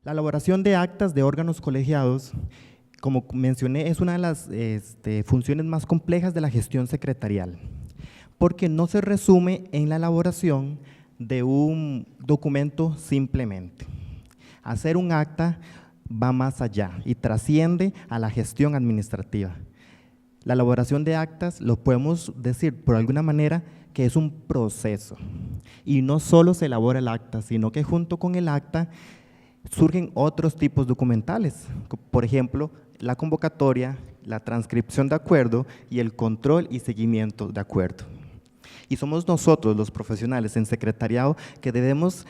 La elaboración de actas de órganos colegiados, como mencioné, es una de las funciones más complejas de la gestión secretarial, porque no se resume en la elaboración de un documento simplemente. Hacer un acta va más allá y trasciende a la gestión administrativa. La elaboración de actas, lo podemos decir por alguna manera, que es un proceso. Y no solo se elabora el acta, sino que junto con el acta surgen otros tipos documentales, por ejemplo, la convocatoria, la transcripción de acuerdo y el control y seguimiento de acuerdo. Y somos nosotros, los profesionales en secretariado, que debemos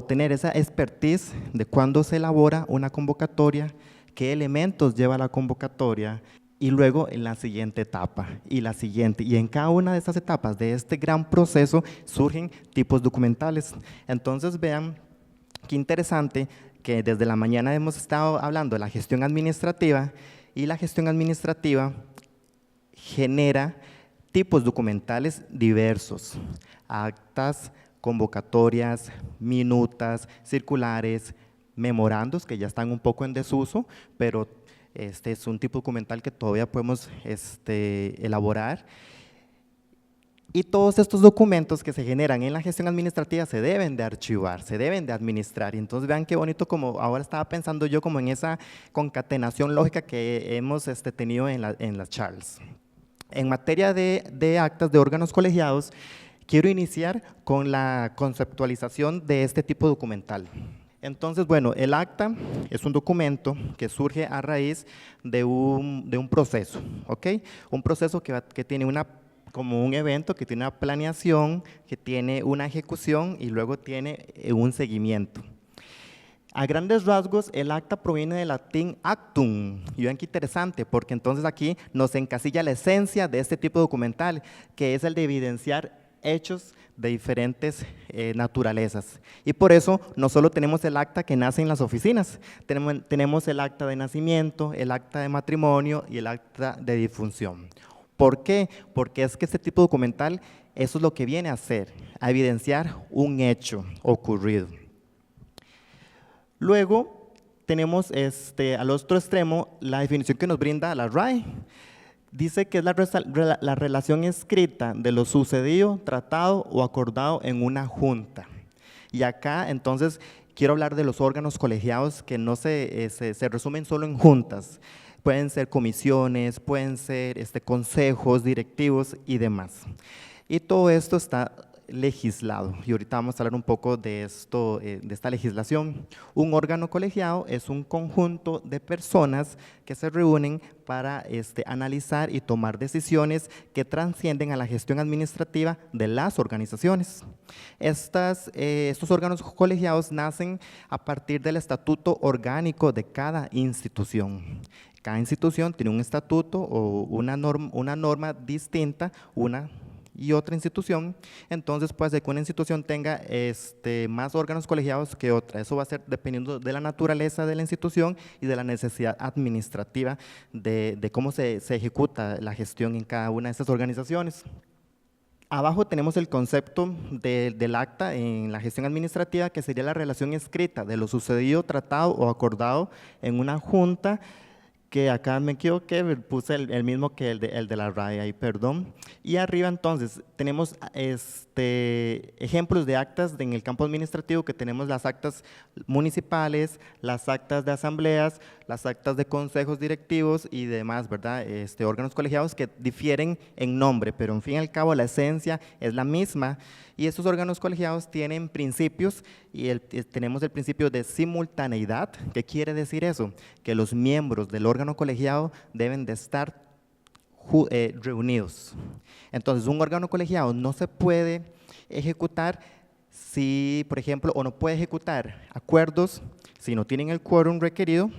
tener esa expertise de cuándo se elabora una convocatoria, qué elementos lleva la convocatoria, y luego en la siguiente etapa y la siguiente. Y en cada una de estas etapas de este gran proceso surgen tipos documentales. Entonces vean qué interesante que desde la mañana hemos estado hablando de la gestión administrativa, y la gestión administrativa genera tipos documentales diversos: actas, convocatorias, minutas, circulares, memorandos, que ya están un poco en desuso, pero este es un tipo documental que todavía podemos elaborar. Y todos estos documentos que se generan en la gestión administrativa se deben de archivar, se deben de administrar. Y entonces vean qué bonito, como ahora estaba pensando yo como en esa concatenación lógica que hemos tenido en las charlas. En materia de actas de órganos colegiados, quiero iniciar con la conceptualización de este tipo documental. Entonces, bueno, el acta es un documento que surge a raíz de un proceso, ¿ok? Un proceso que tiene como un evento, que tiene una planeación, que tiene una ejecución y luego tiene un seguimiento. A grandes rasgos, el acta proviene del latín actum, y vean qué interesante, porque entonces aquí nos encasilla la esencia de este tipo documental, que es el de evidenciar hechos de diferentes naturalezas. Y por eso no solo tenemos el acta que nace en las oficinas, tenemos el acta de nacimiento, el acta de matrimonio y el acta de difunción. ¿Por qué? Porque es que este tipo documental, eso es lo que viene a hacer, a evidenciar un hecho ocurrido. Luego tenemos al otro extremo la definición que nos brinda la RAE. Dice que es la relación escrita de lo sucedido, tratado o acordado en una junta. Y acá entonces quiero hablar de los órganos colegiados, que no se resumen solo en juntas. Pueden ser comisiones, pueden ser consejos directivos y demás. Y todo esto está legislado, y ahorita vamos a hablar un poco de esto, de esta legislación. Un órgano colegiado es un conjunto de personas que se reúnen para analizar y tomar decisiones que trascienden a la gestión administrativa de las organizaciones. Estos órganos colegiados nacen a partir del estatuto orgánico de cada institución. Cada institución tiene un estatuto o una norma distinta, una y otra institución. Entonces puede ser que una institución tenga más órganos colegiados que otra. Eso va a ser dependiendo de la naturaleza de la institución y de la necesidad administrativa de cómo se ejecuta la gestión en cada una de estas organizaciones. Abajo tenemos el concepto del acta en la gestión administrativa, que sería la relación escrita de lo sucedido, tratado o acordado en una junta, que acá me equivoqué, puse el mismo que el de la RAE ahí, perdón. Y arriba entonces tenemos ejemplos de actas en el campo administrativo, que tenemos las actas municipales, las actas de asambleas, las actas de consejos directivos y demás, ¿verdad? Órganos colegiados que difieren en nombre, pero en fin y al cabo la esencia es la misma. Y estos órganos colegiados tienen principios, y tenemos el principio de simultaneidad. ¿Qué quiere decir eso? Que los miembros del órgano colegiado deben de estar reunidos. Entonces, un órgano colegiado no se puede ejecutar si, por ejemplo, o no puede ejecutar acuerdos si no tienen el quórum requerido,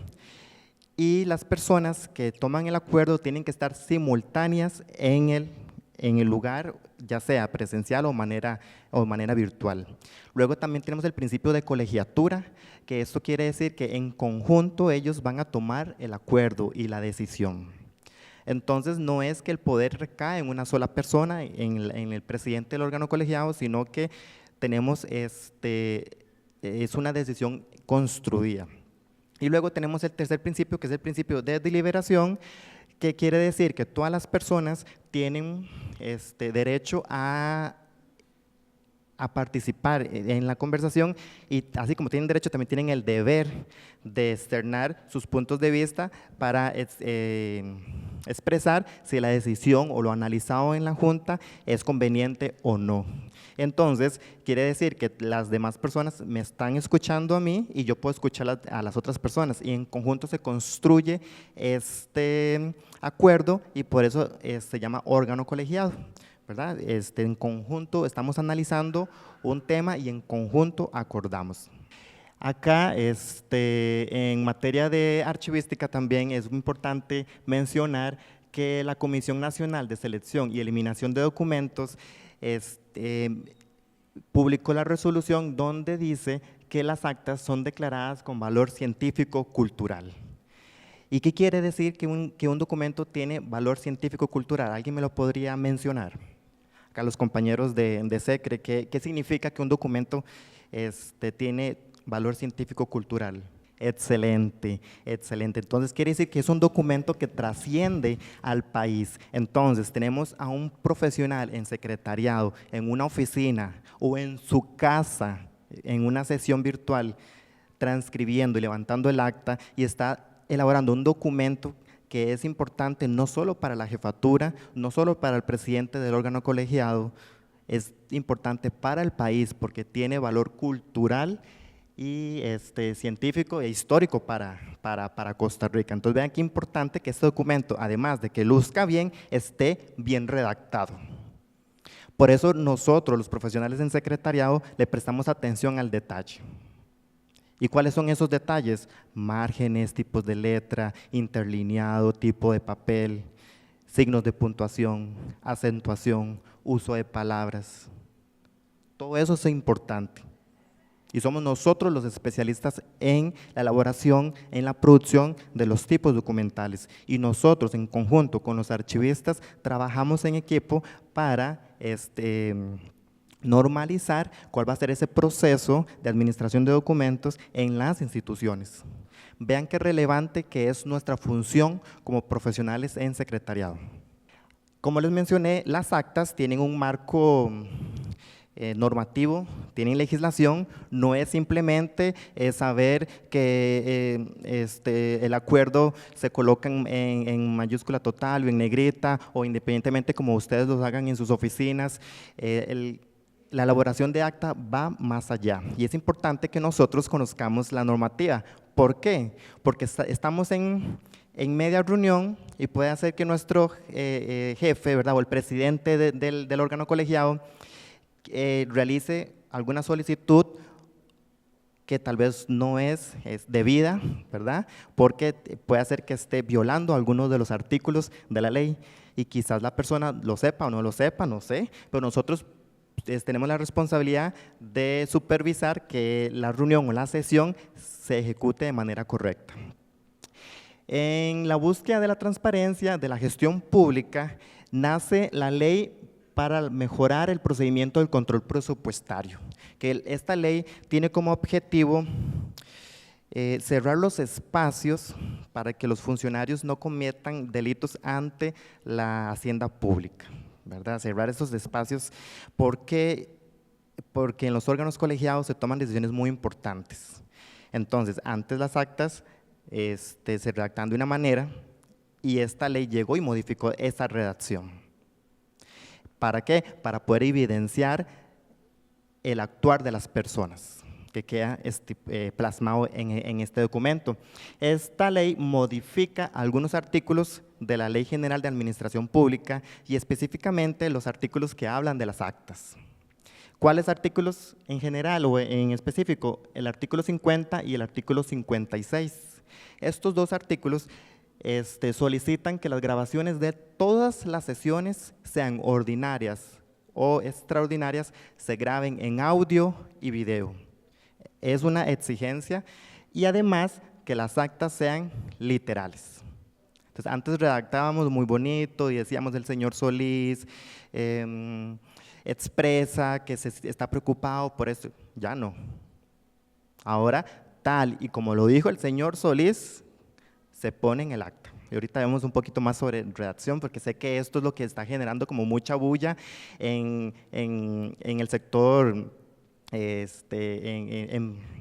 y las personas que toman el acuerdo tienen que estar simultáneas en el lugar, ya sea presencial o manera virtual. Luego también tenemos el principio de colegiatura, que esto quiere decir que en conjunto ellos van a tomar el acuerdo y la decisión. Entonces no es que el poder recae en una sola persona, en el presidente del órgano colegiado, sino que tenemos es una decisión construida. Y luego tenemos el tercer principio, que es el principio de deliberación, que quiere decir que todas las personas tienen derecho a participar en la conversación, y así como tienen derecho, también tienen el deber de externar sus puntos de vista para expresar si la decisión o lo analizado en la Junta es conveniente o no. Entonces, quiere decir que las demás personas me están escuchando a mí y yo puedo escuchar a las otras personas, y en conjunto se construye este acuerdo, y por eso se llama órgano colegiado, ¿verdad? En conjunto estamos analizando un tema y en conjunto acordamos. Acá, en materia de archivística, también es importante mencionar que la Comisión Nacional de Selección y Eliminación de Documentos publicó la resolución donde dice que las actas son declaradas con valor científico-cultural. ¿Y qué quiere decir que un documento tiene valor científico-cultural? ¿Alguien me lo podría mencionar? Acá los compañeros de SECRE, ¿qué significa que un documento tiene valor científico-cultural? Excelente, excelente. Entonces quiere decir que es un documento que trasciende al país. Entonces tenemos a un profesional en secretariado, en una oficina o en su casa, en una sesión virtual, transcribiendo y levantando el acta, y está elaborando un documento que es importante no solo para la jefatura, no solo para el presidente del órgano colegiado, es importante para el país porque tiene valor cultural y científico e histórico para Costa Rica. Entonces vean qué importante que este documento, además de que luzca bien, esté bien redactado. Por eso nosotros, los profesionales en secretariado, le prestamos atención al detalle. ¿Y cuáles son esos detalles? Márgenes, tipos de letra, interlineado, tipo de papel, signos de puntuación, acentuación, uso de palabras. Todo eso es importante. Y somos nosotros los especialistas en la elaboración, en la producción de los tipos documentales. Y nosotros, en conjunto con los archivistas, trabajamos en equipo para normalizar cuál va a ser ese proceso de administración de documentos en las instituciones. Vean qué relevante que es nuestra función como profesionales en secretariado. Como les mencioné, las actas tienen un marco normativo, tienen legislación, no es simplemente saber que el acuerdo se coloca en mayúscula total o en negrita, o independientemente como ustedes lo hagan en sus oficinas. La elaboración de acta va más allá, y es importante que nosotros conozcamos la normativa. ¿Por qué? Porque estamos en media reunión y puede hacer que nuestro jefe, ¿verdad?, o el presidente del órgano colegiado realice alguna solicitud que tal vez no es debida, ¿verdad?, porque puede hacer que esté violando algunos de los artículos de la ley, y quizás la persona lo sepa o no lo sepa, no sé, pero nosotros tenemos la responsabilidad de supervisar que la reunión o la sesión se ejecute de manera correcta. En la búsqueda de la transparencia de la gestión pública nace la ley para mejorar el procedimiento del control presupuestario, que esta ley tiene como objetivo cerrar los espacios para que los funcionarios no cometan delitos ante la hacienda pública, ¿verdad? Cerrar esos espacios porque en los órganos colegiados se toman decisiones muy importantes. Entonces, antes las actas se redactaban de una manera, y esta ley llegó y modificó esa redacción. ¿Para qué? Para poder evidenciar el actuar de las personas, que queda plasmado en este documento. Esta ley modifica algunos artículos de la Ley General de Administración Pública, y específicamente los artículos que hablan de las actas. ¿Cuáles artículos en general o en específico? El artículo 50 y el artículo 56. Estos dos artículos solicitan que las grabaciones de todas las sesiones, sean ordinarias o extraordinarias, se graben en audio y video. Es una exigencia, y además que las actas sean literales. Entonces, antes redactábamos muy bonito y decíamos el señor Solís expresa que está preocupado por esto. Ya no. Ahora, tal y como lo dijo el señor Solís, se pone en el acta. Y ahorita vemos un poquito más sobre redacción, porque sé que esto es lo que está generando como mucha bulla en el sector,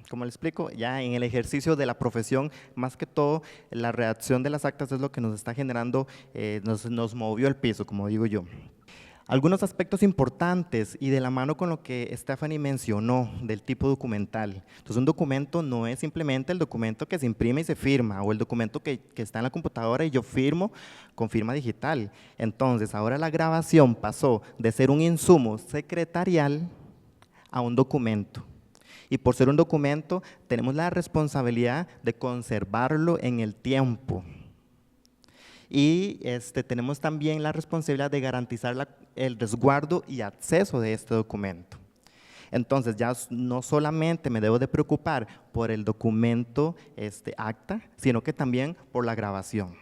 ¿cómo le explico? Ya en el ejercicio de la profesión, más que todo, la redacción de las actas es lo que nos está generando, nos movió el piso, como digo yo. Algunos aspectos importantes y de la mano con lo que Stephanie mencionó del tipo documental. Entonces, un documento no es simplemente el documento que se imprime y se firma, o el documento que está en la computadora y yo firmo con firma digital. Entonces, ahora la grabación pasó de ser un insumo secretarial a un documento. Y por ser un documento, tenemos la responsabilidad de conservarlo en el tiempo. Y tenemos también la responsabilidad de garantizar el resguardo y acceso de este documento. Entonces, ya no solamente me debo de preocupar por el documento acta, sino que también por la grabación.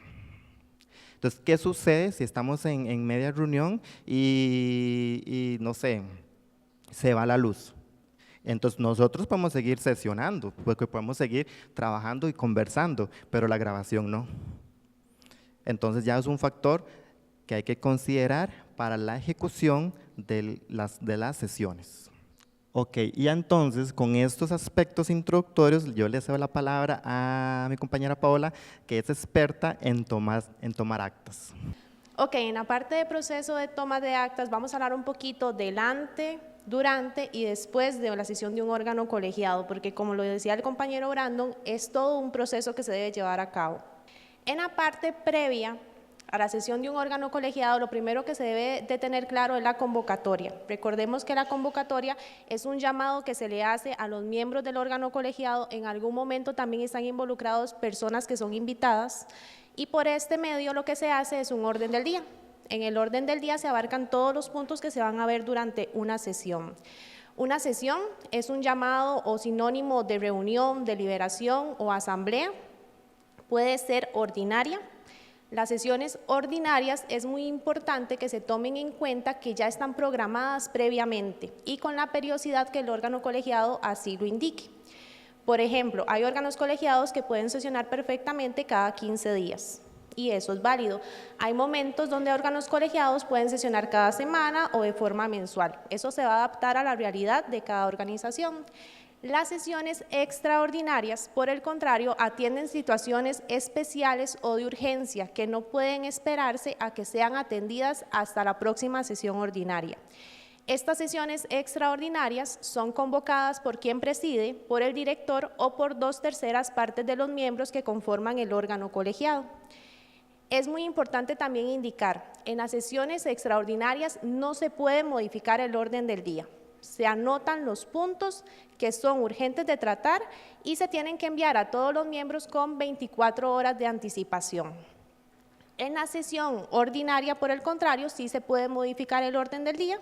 Entonces, ¿qué sucede si estamos en media reunión y no sé, se va la luz? Entonces, nosotros podemos seguir sesionando, porque podemos seguir trabajando y conversando, pero la grabación no. Entonces ya es un factor que hay que considerar para la ejecución de las sesiones. Ok, y entonces con estos aspectos introductorios, yo le cedo la palabra a mi compañera Paola, que es experta en tomar actas. Ok, en la parte de proceso de toma de actas vamos a hablar un poquito delante, durante y después de la sesión de un órgano colegiado, porque como lo decía el compañero Brandon, es todo un proceso que se debe llevar a cabo. En la parte previa a la sesión de un órgano colegiado, lo primero que se debe de tener claro es la convocatoria. Recordemos que la convocatoria es un llamado que se le hace a los miembros del órgano colegiado. En algún momento también están involucrados personas que son invitadas y por este medio lo que se hace es un orden del día. En el orden del día se abarcan todos los puntos que se van a ver durante una sesión. Una sesión es un llamado o sinónimo de reunión, deliberación o asamblea. Puede ser ordinaria. Las sesiones ordinarias es muy importante que se tomen en cuenta que ya están programadas previamente y con la periodicidad que el órgano colegiado así lo indique. Por ejemplo, hay órganos colegiados que pueden sesionar perfectamente cada 15 días y eso es válido. Hay momentos donde órganos colegiados pueden sesionar cada semana o de forma mensual. Eso se va a adaptar a la realidad de cada organización. Las sesiones extraordinarias, por el contrario, atienden situaciones especiales o de urgencia que no pueden esperarse a que sean atendidas hasta la próxima sesión ordinaria. Estas sesiones extraordinarias son convocadas por quien preside, por el director o por 2/3 partes de los miembros que conforman el órgano colegiado. Es muy importante también indicar, en las sesiones extraordinarias no se puede modificar el orden del día. Se anotan los puntos que son urgentes de tratar y se tienen que enviar a todos los miembros con 24 horas de anticipación. En la sesión ordinaria, por el contrario, sí se puede modificar el orden del día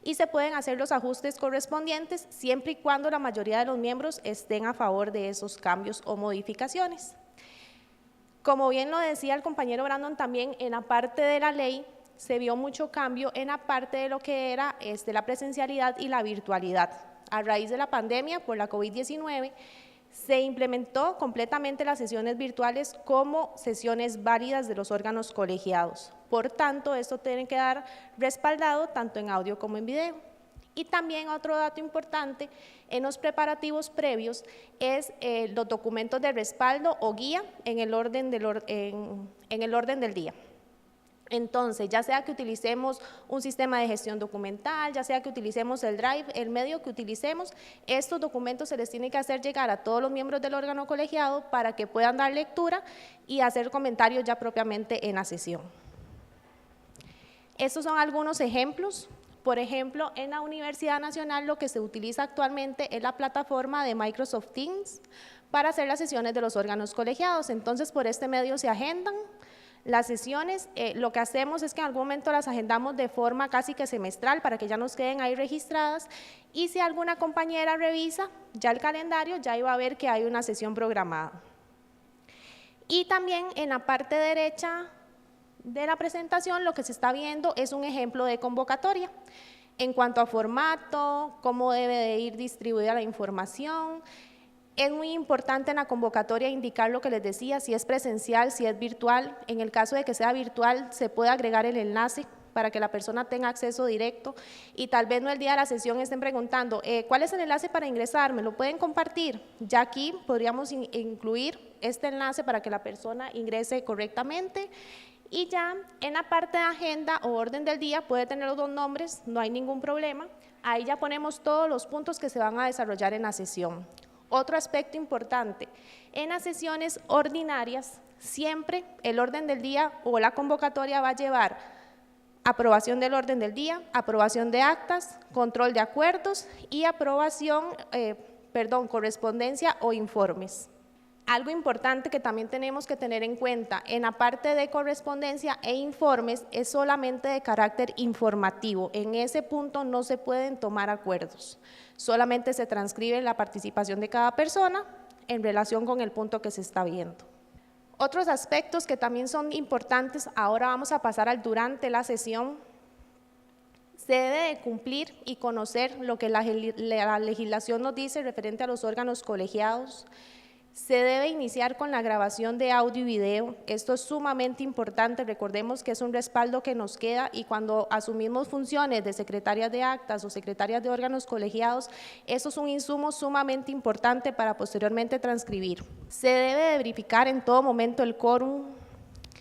y se pueden hacer los ajustes correspondientes siempre y cuando la mayoría de los miembros estén a favor de esos cambios o modificaciones. Como bien lo decía el compañero Brandon, también en la parte de la ley se vio mucho cambio en la parte de lo que era la presencialidad y la virtualidad. A raíz de la pandemia por la COVID-19, se implementó completamente las sesiones virtuales como sesiones válidas de los órganos colegiados. Por tanto, esto tiene que dar respaldado tanto en audio como en video. Y también otro dato importante en los preparativos previos es los documentos de respaldo o guía en el orden del día. Entonces, ya sea que utilicemos un sistema de gestión documental, ya sea que utilicemos el Drive, el medio que utilicemos, estos documentos se les tiene que hacer llegar a todos los miembros del órgano colegiado para que puedan dar lectura y hacer comentarios ya propiamente en la sesión. Estos son algunos ejemplos. Por ejemplo, en la Universidad Nacional lo que se utiliza actualmente es la plataforma de Microsoft Teams para hacer las sesiones de los órganos colegiados. Entonces, por este medio se agendan las sesiones. Lo que hacemos es que en algún momento las agendamos de forma casi que semestral para que ya nos queden ahí registradas y si alguna compañera revisa ya el calendario, ya iba a ver que hay una sesión programada. Y también en la parte derecha de la presentación lo que se está viendo es un ejemplo de convocatoria. En cuanto a formato, cómo debe de ir distribuida la información, Es muy importante en la convocatoria indicar lo que les decía, si es presencial, si es virtual. En el caso de que sea virtual, se puede agregar el enlace para que la persona tenga acceso directo y tal vez no el día de la sesión estén preguntando, ¿cuál es el enlace para ingresar? ¿Me lo pueden compartir? Ya aquí podríamos incluir este enlace para que la persona ingrese correctamente. Y ya en la parte de agenda o orden del día puede tener los dos nombres, no hay ningún problema. Ahí ya ponemos todos los puntos que se van a desarrollar en la sesión. Otro aspecto importante, en las sesiones ordinarias, siempre el orden del día o la convocatoria va a llevar aprobación del orden del día, aprobación de actas, control de acuerdos y correspondencia o informes. Algo importante que también tenemos que tener en cuenta, en la parte de correspondencia e informes es solamente de carácter informativo, en ese punto no se pueden tomar acuerdos, solamente se transcribe la participación de cada persona en relación con el punto que se está viendo. Otros aspectos que también son importantes, ahora vamos a pasar al durante la sesión, se debe de cumplir y conocer lo que la legislación nos dice referente a los órganos colegiados. Se debe iniciar con la grabación de audio y video, esto es sumamente importante, recordemos que es un respaldo que nos queda y cuando asumimos funciones de secretarias de actas o secretarias de órganos colegiados, eso es un insumo sumamente importante para posteriormente transcribir. Se debe de verificar en todo momento el quórum.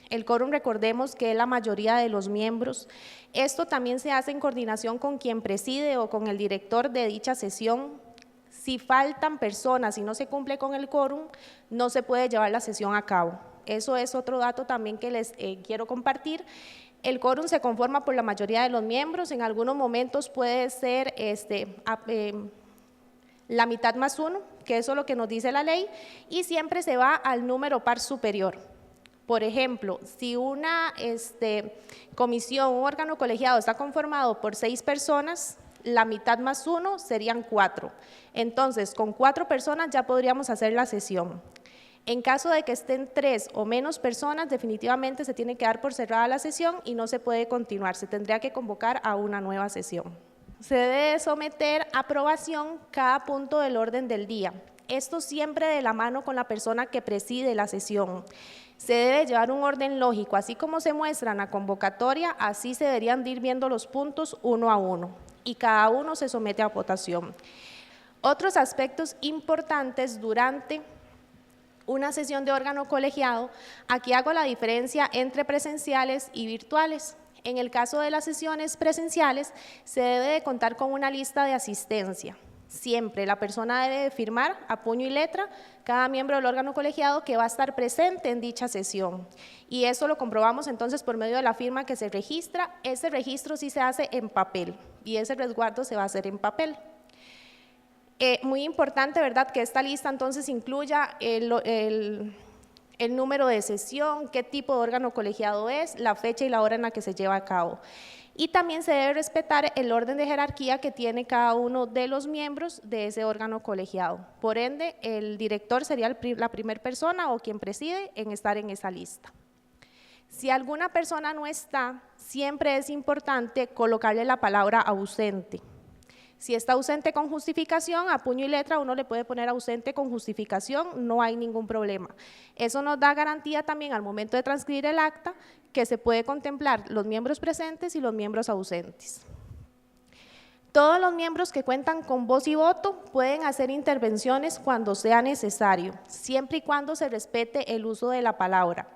El quórum, recordemos que es la mayoría de los miembros. Esto también se hace en coordinación con quien preside o con el director de dicha sesión. Si faltan personas y no se cumple con el quórum, no se puede llevar la sesión a cabo. Eso es otro dato también que les quiero compartir. El quórum se conforma por la mayoría de los miembros, en algunos momentos puede ser la mitad más uno, que eso es lo que nos dice la ley, y siempre se va al número par superior. Por ejemplo, si una comisión, un órgano colegiado está conformado por 6 personas, la mitad más 1 serían 4. Entonces, con 4 personas ya podríamos hacer la sesión. En caso de que estén 3 o menos personas, definitivamente se tiene que dar por cerrada la sesión y no se puede continuar, se tendría que convocar a una nueva sesión. Se debe someter a aprobación cada punto del orden del día. Esto siempre de la mano con la persona que preside la sesión. Se debe llevar un orden lógico, así como se muestra en la convocatoria, así se deberían de ir viendo los puntos uno a uno y cada uno se somete a votación. Otros aspectos importantes durante una sesión de órgano colegiado, aquí hago la diferencia entre presenciales y virtuales. En el caso de las sesiones presenciales, se debe de contar con una lista de asistencia. Siempre la persona debe firmar a puño y letra cada miembro del órgano colegiado que va a estar presente en dicha sesión. Y eso lo comprobamos entonces por medio de la firma que se registra. Ese registro sí se hace en papel y ese resguardo se va a hacer en papel. Muy importante, ¿verdad?, que esta lista entonces incluya el número de sesión, qué tipo de órgano colegiado es, la fecha y la hora en la que se lleva a cabo. Y también se debe respetar el orden de jerarquía que tiene cada uno de los miembros de ese órgano colegiado. Por ende, el director sería la primera persona o quien preside en estar en esa lista. Si alguna persona no está, siempre es importante colocarle la palabra ausente. Si está ausente con justificación, a puño y letra uno le puede poner ausente con justificación, no hay ningún problema. Eso nos da garantía también al momento de transcribir el acta que se puede contemplar los miembros presentes y los miembros ausentes. Todos los miembros que cuentan con voz y voto pueden hacer intervenciones cuando sea necesario, siempre y cuando se respete el uso de la palabra.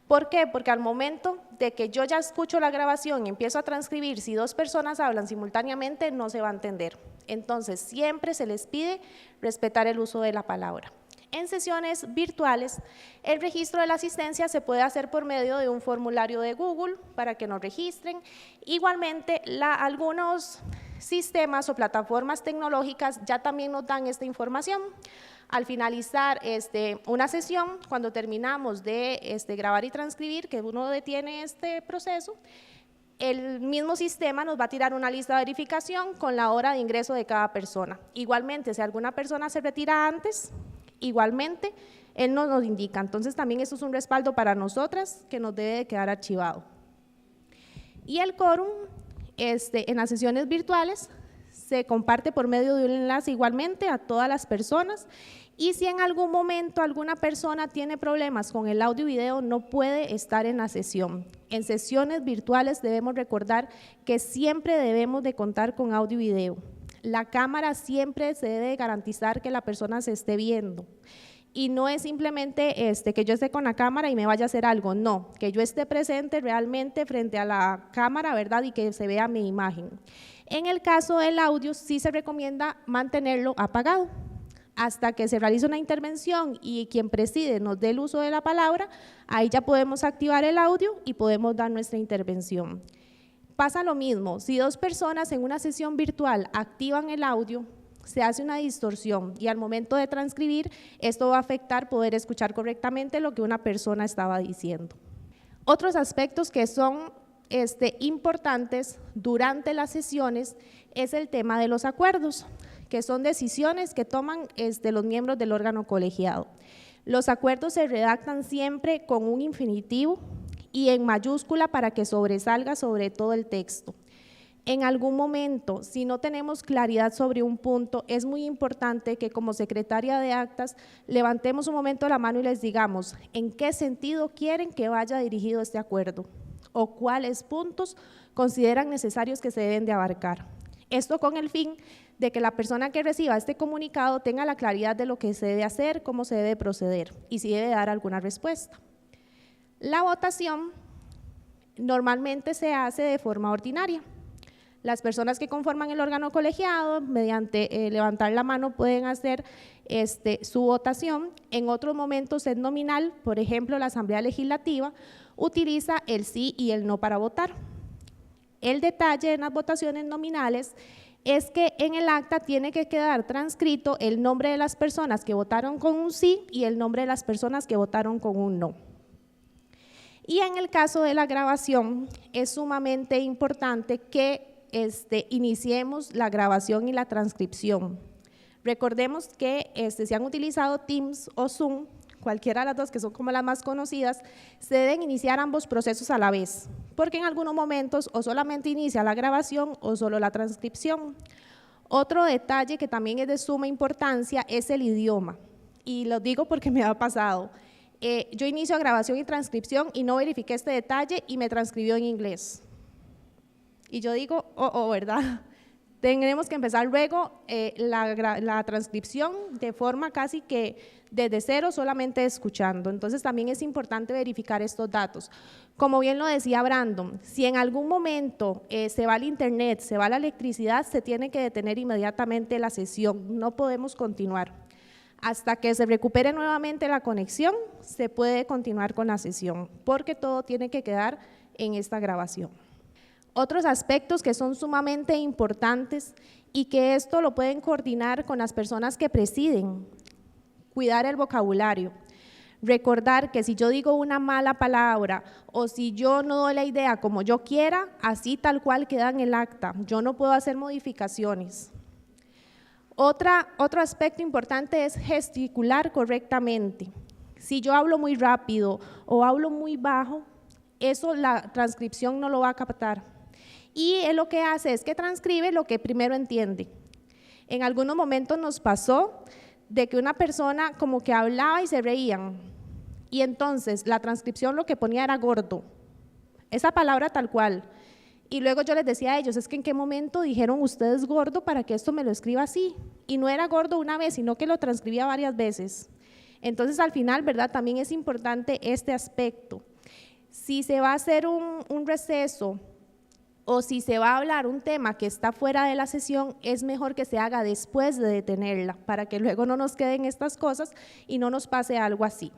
¿Por qué? Porque al momento de que yo ya escucho la grabación y empiezo a transcribir, si 2 personas hablan simultáneamente no se va a entender. Entonces siempre se les pide respetar el uso de la palabra. En sesiones virtuales, el registro de la asistencia se puede hacer por medio de un formulario de Google para que nos registren. Igualmente, algunos sistemas o plataformas tecnológicas ya también nos dan esta información. Al finalizar una sesión, cuando terminamos de grabar y transcribir, que uno detiene este proceso, el mismo sistema nos va a tirar una lista de verificación con la hora de ingreso de cada persona. Igualmente, si alguna persona se retira antes, igualmente, él nos indica. Entonces, también eso es un respaldo para nosotras que nos debe de quedar archivado. Y el quórum, en las sesiones virtuales, se comparte por medio de un enlace igualmente a todas las personas Y si en algún momento alguna persona tiene problemas con el audio y video, no puede estar en la sesión. En sesiones virtuales debemos recordar que siempre debemos de contar con audio y video. La cámara siempre se debe garantizar que la persona se esté viendo. Y no es simplemente que yo esté con la cámara y me vaya a hacer algo, no, que yo esté presente realmente frente a la cámara, ¿verdad? Y que se vea mi imagen. En el caso del audio, sí se recomienda mantenerlo apagado hasta que se realice una intervención y quien preside nos dé el uso de la palabra, ahí ya podemos activar el audio y podemos dar nuestra intervención. Pasa lo mismo, si dos personas en una sesión virtual activan el audio, se hace una distorsión y al momento de transcribir, esto va a afectar poder escuchar correctamente lo que una persona estaba diciendo. Otros aspectos que son importantes durante las sesiones es el tema de los acuerdos, que son decisiones que toman los miembros del órgano colegiado. Los acuerdos se redactan siempre con un infinitivo y en mayúscula para que sobresalga sobre todo el texto. En algún momento, si no tenemos claridad sobre un punto, es muy importante que como secretaria de actas levantemos un momento la mano y les digamos en qué sentido quieren que vaya dirigido este acuerdo o cuáles puntos consideran necesarios que se deben de abarcar. Esto con el fin de que la persona que reciba este comunicado tenga la claridad de lo que se debe hacer, cómo se debe proceder y si debe dar alguna respuesta. La votación normalmente se hace de forma ordinaria. Las personas que conforman el órgano colegiado, mediante levantar la mano, pueden hacer su votación. En otros momentos es nominal, por ejemplo, la Asamblea Legislativa utiliza el sí y el no para votar. El detalle en las votaciones nominales es que en el acta tiene que quedar transcrito el nombre de las personas que votaron con un sí y el nombre de las personas que votaron con un no. Y en el caso de la grabación es sumamente importante que iniciemos la grabación y la transcripción. Recordemos que si han utilizado Teams o Zoom, cualquiera de las dos que son como las más conocidas, se deben iniciar ambos procesos a la vez, porque en algunos momentos o solamente inicia la grabación o solo la transcripción. Otro detalle que también es de suma importancia es el idioma, y lo digo porque me ha pasado. Yo inicio grabación y transcripción y no verifiqué este detalle y me transcribió en inglés. Y yo digo, ¿verdad? Tendremos que empezar luego la transcripción de forma casi que desde cero, solamente escuchando. Entonces también es importante verificar estos datos. Como bien lo decía Brandon, si en algún momento se va el internet, se va la electricidad, se tiene que detener inmediatamente la sesión, no podemos continuar. Hasta que se recupere nuevamente la conexión, se puede continuar con la sesión, porque todo tiene que quedar en esta grabación. Otros aspectos que son sumamente importantes y que esto lo pueden coordinar con las personas que presiden, cuidar el vocabulario, recordar que si yo digo una mala palabra o si yo no doy la idea como yo quiera, así tal cual queda en el acta, yo no puedo hacer modificaciones. Otro aspecto importante es gesticular correctamente. Si yo hablo muy rápido o hablo muy bajo, eso la transcripción no lo va a captar. Y él lo que hace es que transcribe lo que primero entiende. En algunos momentos nos pasó de que una persona como que hablaba y se reían, y entonces la transcripción lo que ponía era gordo, esa palabra tal cual. Y luego yo les decía a ellos, es que en qué momento dijeron ustedes gordo para que esto me lo escriba así, y no era gordo una vez, sino que lo transcribía varias veces. Entonces al final, ¿verdad? También es importante este aspecto. Si se va a hacer un receso o si se va a hablar un tema que está fuera de la sesión, es mejor que se haga después de detenerla, para que luego no nos queden estas cosas y no nos pase algo así.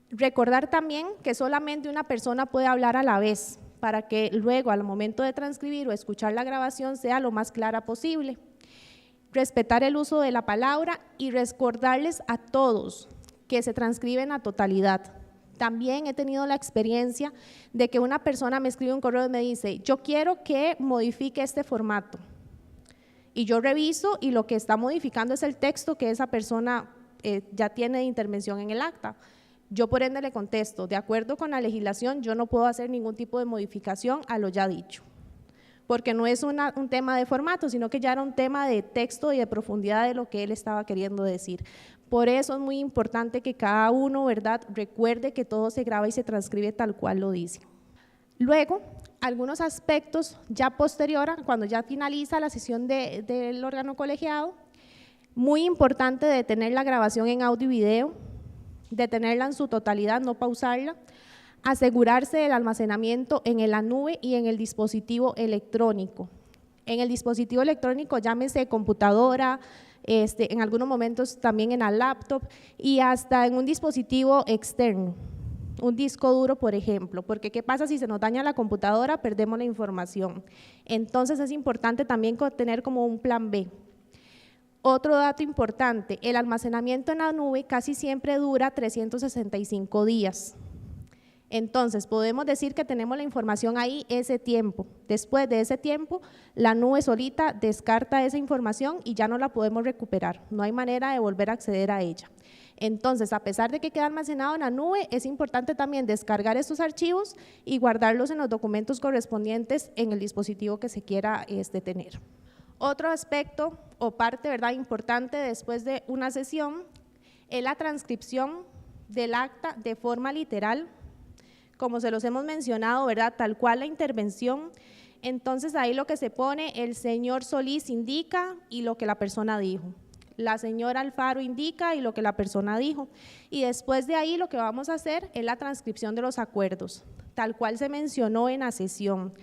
Recordar también que solamente una persona puede hablar a la vez, para que luego al momento de transcribir o escuchar la grabación sea lo más clara posible. Respetar el uso de la palabra y recordarles a todos que se transcriben a totalidad. También he tenido la experiencia de que una persona me escribe un correo y me dice, yo quiero que modifique este formato. Y yo reviso y lo que está modificando es el texto que esa persona ya tiene de intervención en el acta. Yo por ende le contesto, de acuerdo con la legislación, yo no puedo hacer ningún tipo de modificación a lo ya dicho. porque no es un tema de formato, sino que ya era un tema de texto y de profundidad de lo que él estaba queriendo decir. Por eso es muy importante que cada uno, ¿verdad?, recuerde que todo se graba y se transcribe tal cual lo dice. Luego, algunos aspectos ya posterior, cuando ya finaliza la sesión del órgano colegiado, muy importante de tener la grabación en audio y video, de tenerla en su totalidad, no pausarla, asegurarse del almacenamiento en la nube y en el dispositivo electrónico. En el dispositivo electrónico, llámese computadora, en algunos momentos también en la laptop y hasta en un dispositivo externo, un disco duro, por ejemplo, porque ¿qué pasa si se nos daña la computadora? Perdemos la información. Entonces es importante también tener como un plan B. Otro dato importante, el almacenamiento en la nube casi siempre dura 365 días. Entonces, podemos decir que tenemos la información ahí ese tiempo. Después de ese tiempo, la nube solita descarta esa información y ya no la podemos recuperar. No hay manera de volver a acceder a ella. Entonces, a pesar de que queda almacenado en la nube, es importante también descargar estos archivos y guardarlos en los documentos correspondientes en el dispositivo que se quiera tener. Otro aspecto o parte, ¿verdad?, importante después de una sesión es la transcripción del acta de forma literal, como se los hemos mencionado, ¿verdad?, tal cual la intervención. Entonces ahí lo que se pone, el señor Solís indica y lo que la persona dijo, la señora Alfaro indica y lo que la persona dijo, y después de ahí lo que vamos a hacer es la transcripción de los acuerdos, tal cual se mencionó en la sesión.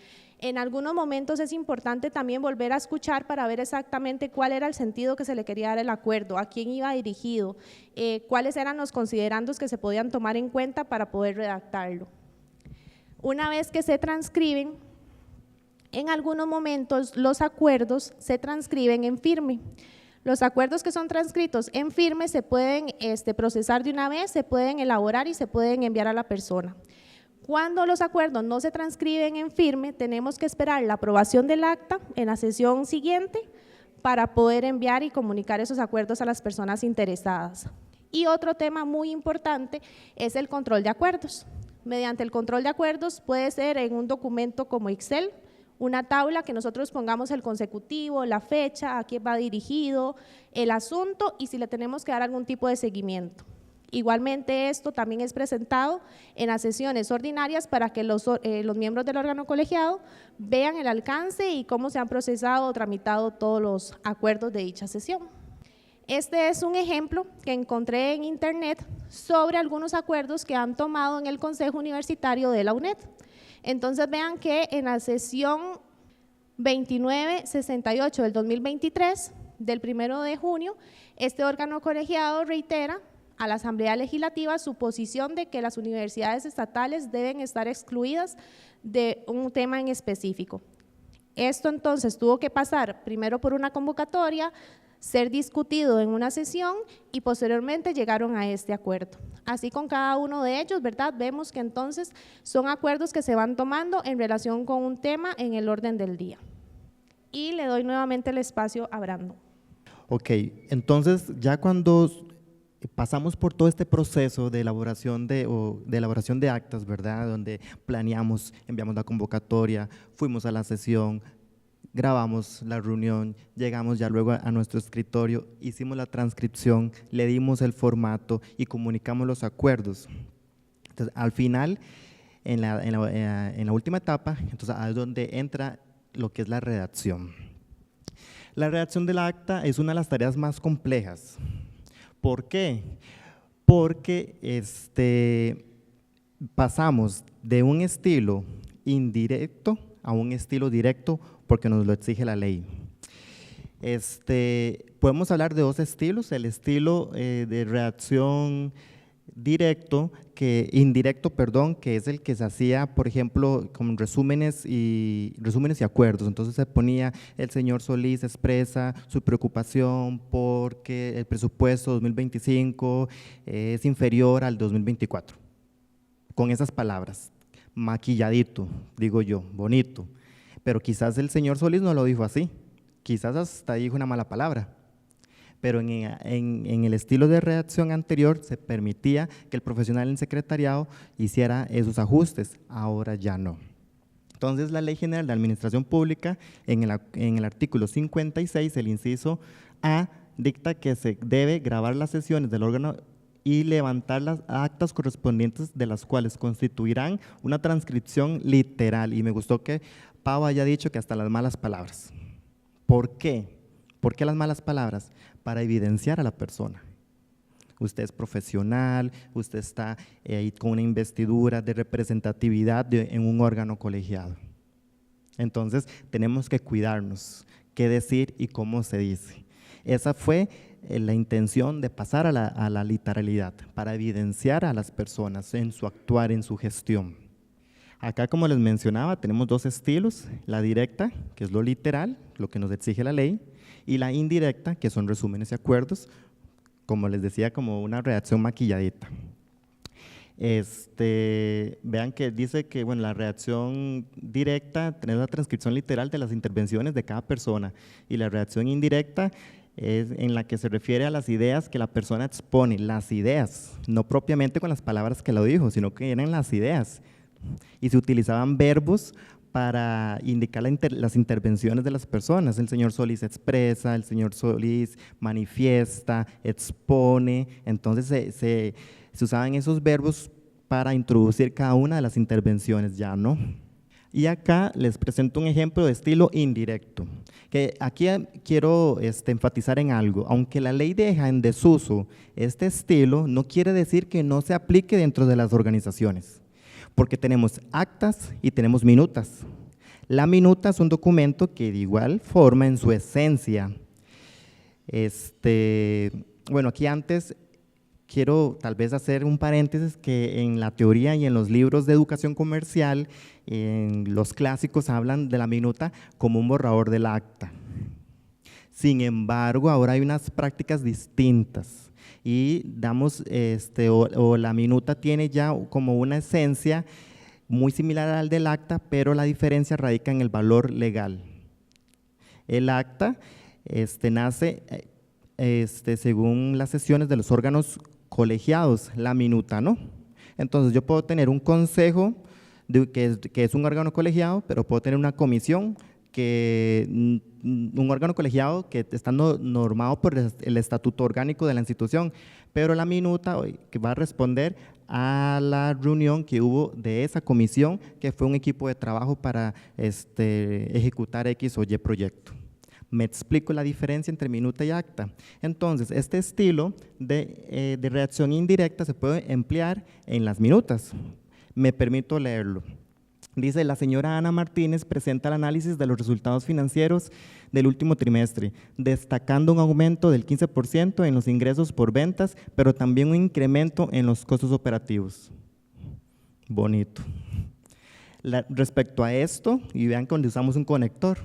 En algunos momentos es importante también volver a escuchar para ver exactamente cuál era el sentido que se le quería dar el acuerdo, a quién iba dirigido, cuáles eran los considerandos que se podían tomar en cuenta para poder redactarlo. Una vez que se transcriben, en algunos momentos los acuerdos se transcriben en firme. Los acuerdos que son transcritos en firme se pueden procesar de una vez, se pueden elaborar y se pueden enviar a la persona. Cuando los acuerdos no se transcriben en firme, tenemos que esperar la aprobación del acta en la sesión siguiente para poder enviar y comunicar esos acuerdos a las personas interesadas. Y otro tema muy importante es el control de acuerdos. Mediante el control de acuerdos puede ser en un documento como Excel, una tabla que nosotros pongamos el consecutivo, la fecha, a quién va dirigido, el asunto y si le tenemos que dar algún tipo de seguimiento. Igualmente esto también es presentado en las sesiones ordinarias para que los miembros del órgano colegiado vean el alcance y cómo se han procesado o tramitado todos los acuerdos de dicha sesión. Este es un ejemplo que encontré en internet sobre algunos acuerdos que han tomado en el Consejo Universitario de la UNED. Entonces vean que en la sesión 2968 del 2023, del 1 de junio, este órgano colegiado reitera a la Asamblea Legislativa su posición de que las universidades estatales deben estar excluidas de un tema en específico. Esto entonces tuvo que pasar primero por una convocatoria, ser discutido en una sesión y posteriormente llegaron a este acuerdo. Así con cada uno de ellos, ¿verdad? Vemos que entonces son acuerdos que se van tomando en relación con un tema en el orden del día. Y le doy nuevamente el espacio a Brandon. Ok, entonces ya cuando pasamos por todo este proceso de elaboración de actas, ¿verdad?, donde planeamos, enviamos la convocatoria, fuimos a la sesión, grabamos la reunión, llegamos ya luego a nuestro escritorio, hicimos la transcripción, le dimos el formato y comunicamos los acuerdos. Entonces, al final, en la última etapa, entonces ahí es donde entra lo que es la redacción. La redacción del acta es una de las tareas más complejas. ¿Por qué? Porque pasamos de un estilo indirecto a un estilo directo porque nos lo exige la ley. Podemos hablar de dos estilos, el estilo de redacción indirecto, que es el que se hacía, por ejemplo, con resúmenes y acuerdos. Entonces se ponía, el señor Solís expresa su preocupación porque el presupuesto 2025 es inferior al 2024. Con esas palabras, maquilladito, digo yo, bonito. Pero quizás el señor Solís no lo dijo así, quizás hasta dijo una mala palabra. Pero en el estilo de redacción anterior se permitía que el profesional en secretariado hiciera esos ajustes, ahora ya no. Entonces, la Ley General de Administración Pública, en el artículo 56, el inciso A, dicta que se debe grabar las sesiones del órgano y levantar las actas correspondientes, de las cuales constituirán una transcripción literal. Y me gustó que Pau haya dicho que hasta las malas palabras. ¿Por qué? ¿Por qué las malas palabras? Para evidenciar a la persona. Usted es profesional, usted está ahí con una investidura de representatividad en un órgano colegiado. Entonces, tenemos que cuidarnos, qué decir y cómo se dice. Esa fue la intención de pasar a la literalidad, para evidenciar a las personas en su actuar, en su gestión. Acá, como les mencionaba, tenemos dos estilos: la directa, que es lo literal, lo que nos exige la ley, y la indirecta, que son resúmenes y acuerdos, como les decía, como una redacción maquilladita. Vean que dice que bueno, la redacción directa tiene la transcripción literal de las intervenciones de cada persona, y la redacción indirecta es en la que se refiere a las ideas que la persona expone, las ideas, no propiamente con las palabras que lo dijo, sino que eran las ideas, y se utilizaban verbos para indicar las intervenciones de las personas. El señor Solís expresa, el señor Solís manifiesta, expone. Entonces se usaban esos verbos para introducir cada una de las intervenciones, ya no. Y acá les presento un ejemplo de estilo indirecto, que aquí quiero enfatizar en algo. Aunque la ley deja en desuso este estilo, no quiere decir que no se aplique dentro de las organizaciones, porque tenemos actas y tenemos minutas. La minuta es un documento que de igual forma, en su esencia, bueno, aquí antes quiero tal vez hacer un paréntesis, que en la teoría y en los libros de educación comercial, en los clásicos hablan de la minuta como un borrador del acta. Sin embargo, ahora hay unas prácticas distintas y damos, o la minuta tiene ya como una esencia muy similar al del acta, pero la diferencia radica en el valor legal. El acta nace según las sesiones de los órganos colegiados, la minuta no. Entonces yo puedo tener un consejo que es un órgano colegiado, pero puedo tener una comisión, un órgano colegiado que está normado por el estatuto orgánico de la institución, pero la minuta que va a responder a la reunión que hubo de esa comisión, que fue un equipo de trabajo para ejecutar X o Y proyecto. Me explico la diferencia entre minuta y acta. Entonces, este estilo de redacción indirecta se puede emplear en las minutas. Me permito leerlo. Dice: la señora Ana Martínez presenta el análisis de los resultados financieros del último trimestre, destacando un aumento del 15% en los ingresos por ventas, pero también un incremento en los costos operativos. Bonito. Respecto a esto, y vean que usamos un conector.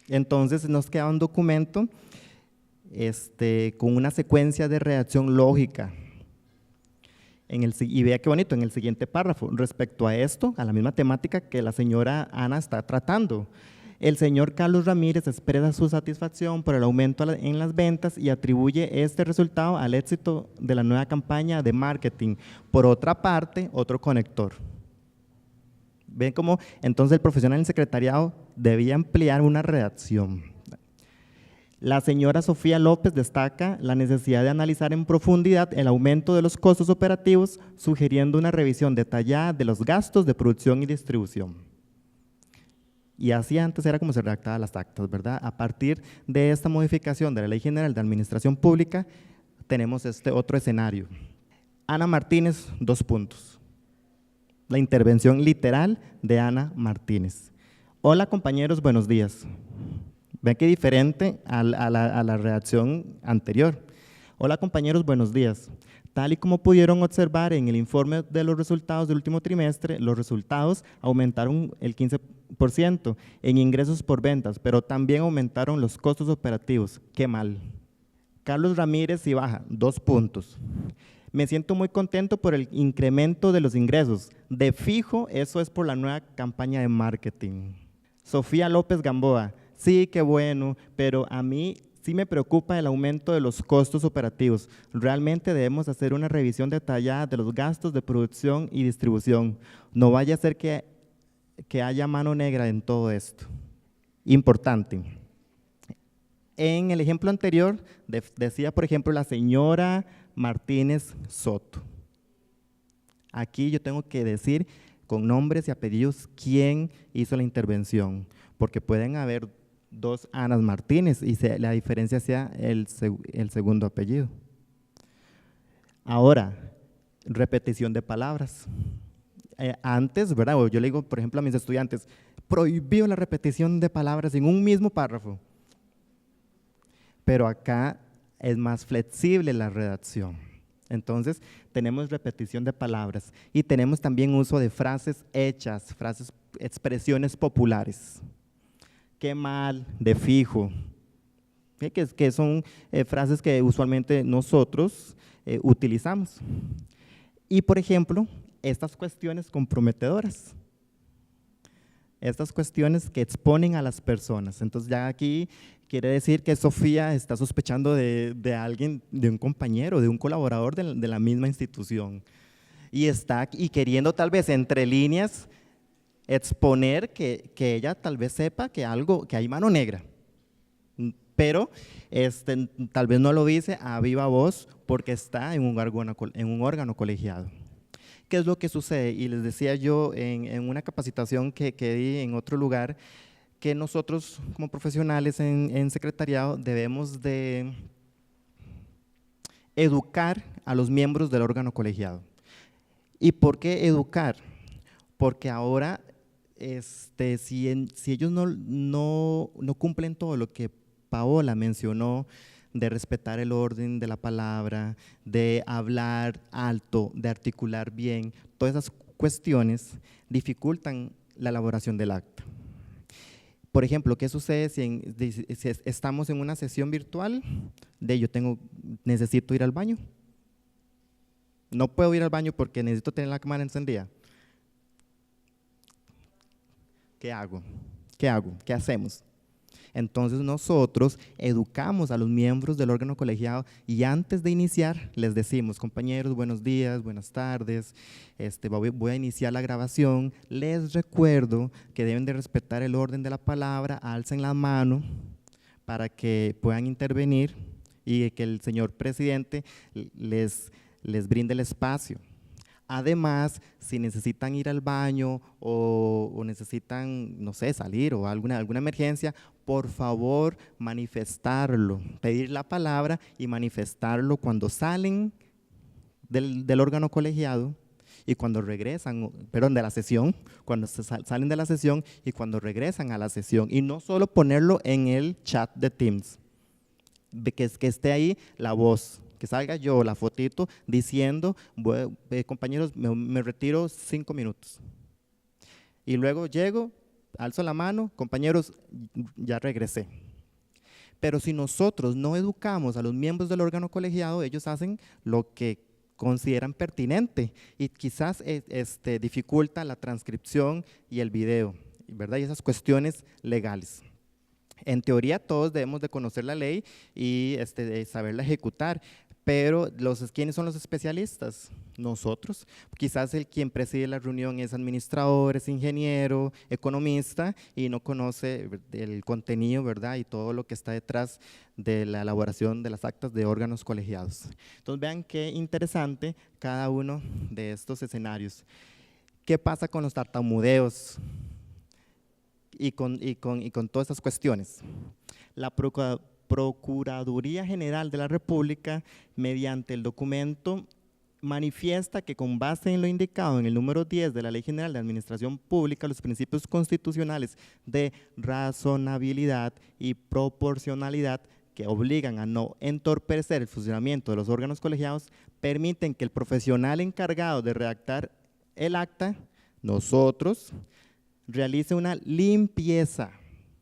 Entonces nos queda un documento con una secuencia de redacción lógica. Y vea qué bonito, en el siguiente párrafo, respecto a esto, a la misma temática que la señora Ana está tratando, el señor Carlos Ramírez expresa su satisfacción por el aumento en las ventas y atribuye este resultado al éxito de la nueva campaña de marketing. Por otra parte, otro conector. ¿Ven cómo entonces el profesional en secretariado debía emplear una redacción? La señora Sofía López destaca la necesidad de analizar en profundidad el aumento de los costos operativos, sugiriendo una revisión detallada de los gastos de producción y distribución. Y así antes era como se redactaban las actas, ¿verdad? A partir de esta modificación de la Ley General de Administración Pública, tenemos este otro escenario. Ana Martínez, 2 puntos. La intervención literal de Ana Martínez. Hola compañeros, buenos días. Ven qué diferente a la redacción anterior. Hola compañeros, buenos días. Tal y como pudieron observar en el informe de los resultados del último trimestre, los resultados aumentaron el 15% en ingresos por ventas, pero también aumentaron los costos operativos. ¡Qué mal! Carlos Ramírez y baja, 2 puntos. Me siento muy contento por el incremento de los ingresos. De fijo, eso es por la nueva campaña de marketing. Sofía López Gamboa, sí, qué bueno, pero a mí sí me preocupa el aumento de los costos operativos. Realmente debemos hacer una revisión detallada de los gastos de producción y distribución. No vaya a ser que que haya mano negra en todo esto. Importante. En el ejemplo anterior decía, por ejemplo, la señora Martínez Soto. Aquí yo tengo que decir con nombres y apellidos quién hizo la intervención, porque pueden haber dos Anas Martínez y la diferencia sea el segundo apellido. Ahora, repetición de palabras. Antes, ¿verdad? Yo le digo, por ejemplo, a mis estudiantes, prohibido la repetición de palabras en un mismo párrafo. Pero acá es más flexible la redacción. Entonces, tenemos repetición de palabras y tenemos también uso de frases hechas, expresiones populares. Qué mal, de fijo, que son frases que usualmente nosotros utilizamos. Y, por ejemplo, estas cuestiones comprometedoras. Estas cuestiones que exponen a las personas. Entonces ya aquí quiere decir que Sofía está sospechando de alguien, de un compañero, de un colaborador de la misma institución. Y queriendo tal vez entre líneas exponer que ella tal vez sepa que hay mano negra. Pero tal vez no lo dice a viva voz porque está en un órgano colegiado. ¿Qué es lo que sucede? Y les decía yo en una capacitación que di en otro lugar, que nosotros como profesionales en secretariado debemos de educar a los miembros del órgano colegiado. ¿Y por qué educar? Porque ahora, si ellos no cumplen todo lo que Paola mencionó, de respetar el orden de la palabra, de hablar alto, de articular bien, todas esas cuestiones dificultan la elaboración del acta. Por ejemplo, ¿qué sucede si estamos en una sesión virtual necesito ir al baño? No puedo ir al baño porque necesito tener la cámara encendida. ¿Qué hago? ¿Qué hacemos? Entonces nosotros educamos a los miembros del órgano colegiado y antes de iniciar les decimos, compañeros, buenos días, buenas tardes, voy a iniciar la grabación, les recuerdo que deben de respetar el orden de la palabra, alcen la mano para que puedan intervenir y que el señor presidente les brinde el espacio. Además, si necesitan ir al baño o necesitan, no sé, salir o alguna emergencia, por favor manifestarlo, pedir la palabra y manifestarlo cuando salen del órgano colegiado y cuando regresan, perdón, de la sesión, cuando salen de la sesión y cuando regresan a la sesión. Y no solo ponerlo en el chat de Teams, que esté ahí la voz, que salga yo la fotito diciendo, compañeros, me retiro 5 minutos. Y luego llego, alzo la mano, compañeros, ya regresé. Pero si nosotros no educamos a los miembros del órgano colegiado, ellos hacen lo que consideran pertinente y quizás dificulta la transcripción y el video, ¿verdad? Y esas cuestiones legales. En teoría todos debemos de conocer la ley y de saberla ejecutar, pero ¿quiénes son los especialistas? Nosotros. Quizás quien preside la reunión es administrador, es ingeniero, economista y no conoce el contenido, ¿verdad? Y todo lo que está detrás de la elaboración de las actas de órganos colegiados. Entonces vean qué interesante cada uno de estos escenarios. ¿Qué pasa con los tartamudeos y con todas estas cuestiones? La Procuraduría General de la República, mediante el documento, manifiesta que con base en lo indicado en el número 10 de la Ley General de Administración Pública, los principios constitucionales de razonabilidad y proporcionalidad que obligan a no entorpecer el funcionamiento de los órganos colegiados, permiten que el profesional encargado de redactar el acta, nosotros, realice una limpieza.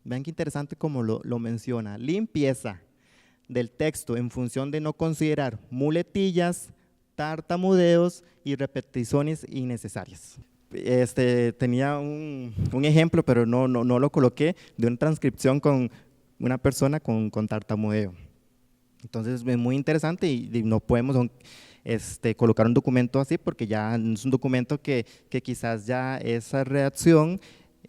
Vean qué interesante como lo menciona, limpieza del texto en función de no considerar muletillas, tartamudeos y repeticiones innecesarias. Tenía un ejemplo, pero no lo coloqué, de una transcripción con una persona con tartamudeo. Entonces es muy interesante y no podemos colocar un documento así porque ya es un documento que quizás ya esa redacción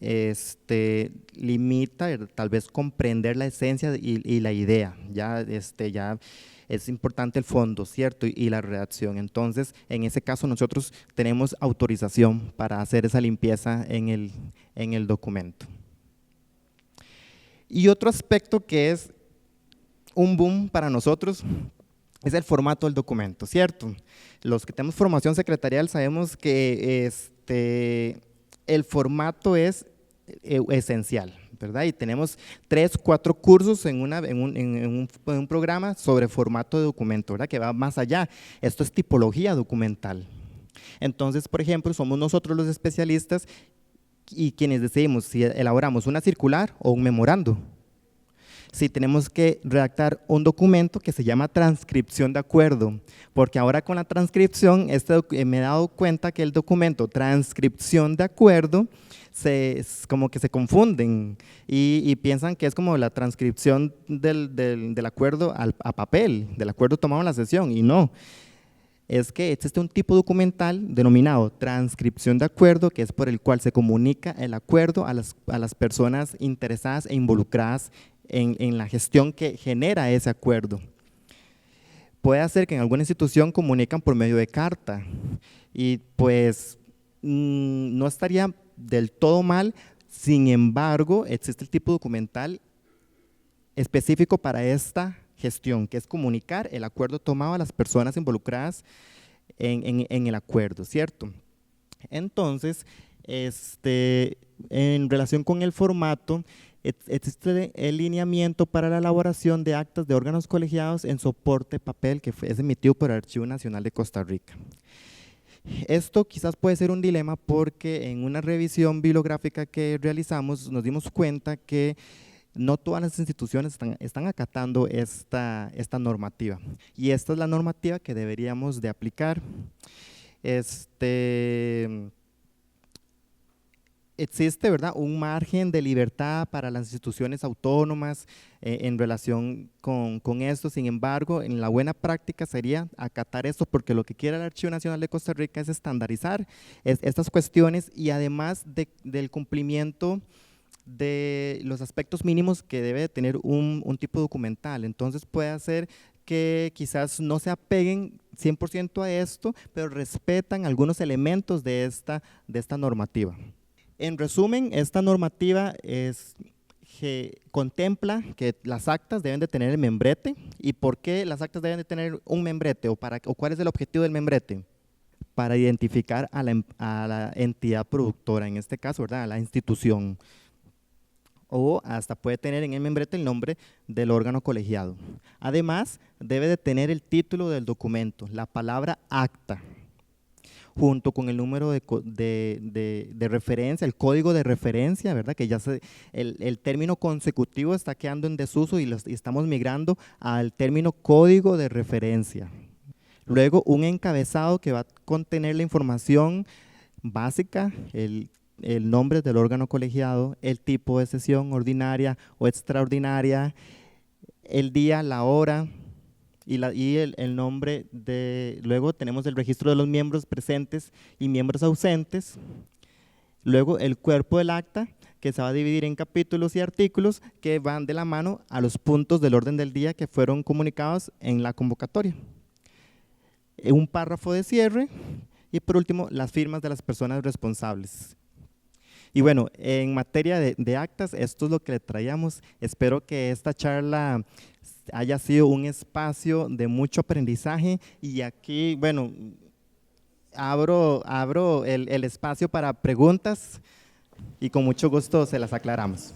limita tal vez comprender la esencia y la idea, ya es importante el fondo, ¿cierto? Y la redacción. Entonces, en ese caso nosotros tenemos autorización para hacer esa limpieza en el documento. Y otro aspecto que es un boom para nosotros es el formato del documento, ¿cierto? Los que tenemos formación secretarial sabemos que el formato es esencial, ¿verdad? Y tenemos 3, 4 cursos en un programa sobre formato de documento, ¿verdad? Que va más allá. Esto es tipología documental. Entonces, por ejemplo, somos nosotros los especialistas y quienes decidimos si elaboramos una circular o un memorando. Si tenemos que redactar un documento que se llama transcripción de acuerdo, porque ahora con la transcripción me he dado cuenta que el documento transcripción de acuerdo como que se confunden y piensan que es como la transcripción del acuerdo a papel, del acuerdo tomado en la sesión, y no. Es que existe un tipo documental denominado transcripción de acuerdo, que es por el cual se comunica el acuerdo a las personas interesadas e involucradas en la gestión que genera ese acuerdo. Puede hacer que en alguna institución comunican por medio de carta y pues no estaría del todo mal, sin embargo existe el tipo documental específico para esta gestión, que es comunicar el acuerdo tomado a las personas involucradas en el acuerdo, ¿cierto? Entonces, en relación con el formato, existe el lineamiento para la elaboración de actas de órganos colegiados en soporte papel que es emitido por el Archivo Nacional de Costa Rica. Esto quizás puede ser un dilema porque en una revisión bibliográfica que realizamos nos dimos cuenta que no todas las instituciones están acatando esta normativa, y esta es la normativa que deberíamos de aplicar. Existe, ¿verdad?, un margen de libertad para las instituciones autónomas en relación con esto. Sin embargo, en la buena práctica sería acatar esto, porque lo que quiere el Archivo Nacional de Costa Rica es estandarizar estas cuestiones y además del cumplimiento de los aspectos mínimos que debe de tener un tipo documental. Entonces puede hacer que quizás no se apeguen 100% a esto, pero respetan algunos elementos de esta normativa. En resumen, esta normativa contempla que las actas deben de tener el membrete. ¿Y por qué las actas deben de tener un membrete o cuál es el objetivo del membrete? Para identificar a la entidad productora, en este caso, ¿verdad?, a la institución. O hasta puede tener en el membrete el nombre del órgano colegiado. Además, debe de tener el título del documento, la palabra acta, junto con el número de referencia, el código de referencia, ¿verdad? Que ya el término consecutivo está quedando en desuso y estamos migrando al término código de referencia. Luego, un encabezado que va a contener la información básica, el nombre del órgano colegiado, el tipo de sesión ordinaria o extraordinaria, el día, la hora, y el nombre luego tenemos el registro de los miembros presentes y miembros ausentes. Luego el cuerpo del acta, que se va a dividir en capítulos y artículos que van de la mano a los puntos del orden del día que fueron comunicados en la convocatoria. Un párrafo de cierre y por último las firmas de las personas responsables. Y bueno, en materia de actas, esto es lo que le traíamos. Espero que esta charla haya sido un espacio de mucho aprendizaje y aquí, bueno, abro el espacio para preguntas y con mucho gusto se las aclaramos.